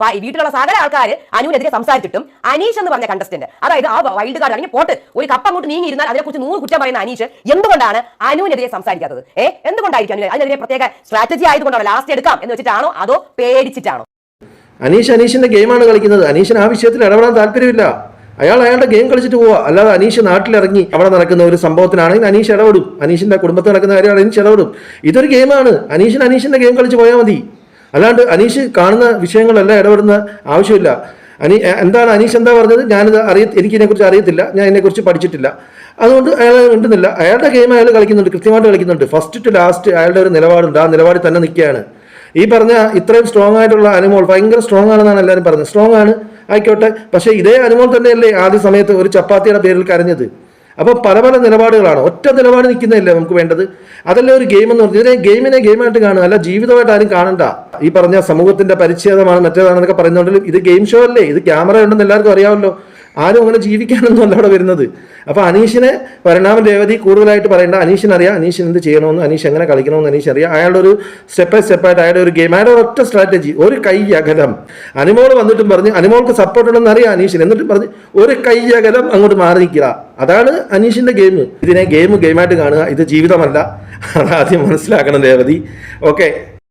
വീട്ടിലുള്ള സകല ആൾക്കാർ അനുവിനെതിരെ സംസാരിച്ചിട്ടും അനീഷ് എന്ന് പറഞ്ഞ കണ്ടസ്റ്റന്റ്, അതായത് ആ വൈൽഡ് കാർഡ് അല്ലെങ്കിൽ പോട്ട് ഒരു കപ്പ് അങ്ങോട്ട് നീങ്ങിയിരുന്നാൽ അതിനെക്കുറിച്ച് 100 കുറ്റം പറയുന്ന അനീഷ് എന്തുകൊണ്ടാണ് അനുവിനെതിരെ സംസാരിക്കാത്തത്? എന്തുകൊണ്ടായിരിക്കും അതിനെതിരെ പ്രത്യേക സ്ട്രാറ്റജി ആയതുകൊണ്ടാണോ, ലാസ്റ്റ് എടുക്കാം എന്ന് വെച്ചിട്ടാണോ, അതോ പേടിച്ചിട്ടാണോ? അനീഷിന്റെ ഗെയിമാണ് കളിക്കുന്നത്. അനീഷിന് ആ വിഷയത്തിൽ ഇടപെടാൻ താല്പര്യമില്ല. അയാളുടെ ഗെയിം കളിച്ചിട്ട് പോവുക. അല്ലാതെ അനീഷ് നാട്ടിലിറങ്ങി അവിടെ നടക്കുന്ന ഒരു സംഭവത്തിനാണെങ്കിൽ അനീഷ് ഇടപെടും. അനീഷിന്റെ കുടുംബത്തിൽ നടക്കുന്ന കാര്യമാണ് അനീഷ് ഇടപെടും. ഇതൊരു ഗെയിമാണ്. അനീഷിന്റെ ഗെയിം കളിച്ച് പോയാൽ മതി. അല്ലാണ്ട് അനീഷ് കാണുന്ന വിഷയങ്ങളെല്ലാം ഇടപെടുന്ന ആവശ്യമില്ല. എന്താണ് അനീഷ് എന്താ പറഞ്ഞത്? എനിക്ക് ഇതിനെക്കുറിച്ച് അറിയത്തില്ല, ഞാൻ ഇതിനെക്കുറിച്ച് പഠിച്ചിട്ടില്ല, അതുകൊണ്ട് അയാൾ മിണ്ടുന്നില്ല. അയാളുടെ ഗെയിം അയാൾ കളിക്കുന്നുണ്ട്, കൃത്യമായിട്ട് കളിക്കുന്നുണ്ട്. ഫസ്റ്റ് ടു ലാസ്റ്റ് അയാളുടെ ഒരു നിലപാടുണ്ട്. ആ നിലപാടിൽ തന്നെ നിൽക്കുകയാണ്. ഈ പറഞ്ഞ ഇത്രയും സ്ട്രോങ് ആയിട്ടുള്ള അനുമോൾ ഭയങ്കര സ്ട്രോങ് ആണെന്നാണ് എല്ലാവരും പറഞ്ഞത്. സ്ട്രോങ് ആണ്, ആയിക്കോട്ടെ. പക്ഷേ ഇതേ അനുമോൾ തന്നെയല്ലേ ആദ്യ സമയത്ത് ഒരു ചപ്പാത്തിയുടെ പേരിൽ കരഞ്ഞത്? അപ്പോൾ പല പല നിലപാടുകളാണ്. ഒറ്റ നിലപാട് നിൽക്കുന്നില്ലേ നമുക്ക് വേണ്ടത്? അതല്ലേ ഒരു ഗെയിം എന്ന് പറഞ്ഞത്. ഇതിനെ ഗെയിമായിട്ട് കാണുക, അല്ല ജീവിതമായിട്ട് ആരും കാണണ്ട. ഈ പറഞ്ഞ സമൂഹത്തിന്റെ പരിച്ഛേദമാണ് മറ്റേതാണെന്നൊക്കെ പറയുന്നുണ്ടെങ്കിലും ഇത് ഗെയിം ഷോ അല്ലേ? ഇത് ക്യാമറ ഉണ്ടെന്ന് എല്ലാവർക്കും അറിയാമല്ലോ. ആരും അങ്ങനെ ജീവിക്കാനൊന്നും അല്ല അവിടെ വരുന്നത്. അപ്പോൾ അനീഷിനെ പരിണാമം രേവതി കൂടുതലായിട്ട് പറയേണ്ട. അനീഷിനറിയാം അനീഷിന് എന്ത് ചെയ്യണമെന്ന്, അനീഷ് എങ്ങനെ കളിക്കണമെന്ന് അനീഷ് അറിയാം. അയാളുടെ ഒരു സ്റ്റെപ്പ് ബൈ സ്റ്റെപ്പായിട്ട് അയാളുടെ ഒരു ഗെയിം, അയാളുടെ ഒറ്റ സ്ട്രാറ്റജി, ഒരു കൈ അകലം. അനുമോൾ വന്നിട്ടും പറഞ്ഞ് അനുമോൾക്ക് സപ്പോർട്ട് ഉണ്ടെന്ന് അറിയാം അനീഷിന്, എന്നിട്ടും പറഞ്ഞ് ഒരു കൈ അകലം അങ്ങോട്ട് മാറി നിൽക്കുക. അതാണ് അനീഷിന്റെ ഗെയിം. ഇതിനെ ഗെയിമായിട്ട് കാണുക, ഇത് ജീവിതമല്ല. അതാദ്യം മനസ്സിലാക്കണം രേവതി. ഓക്കെ.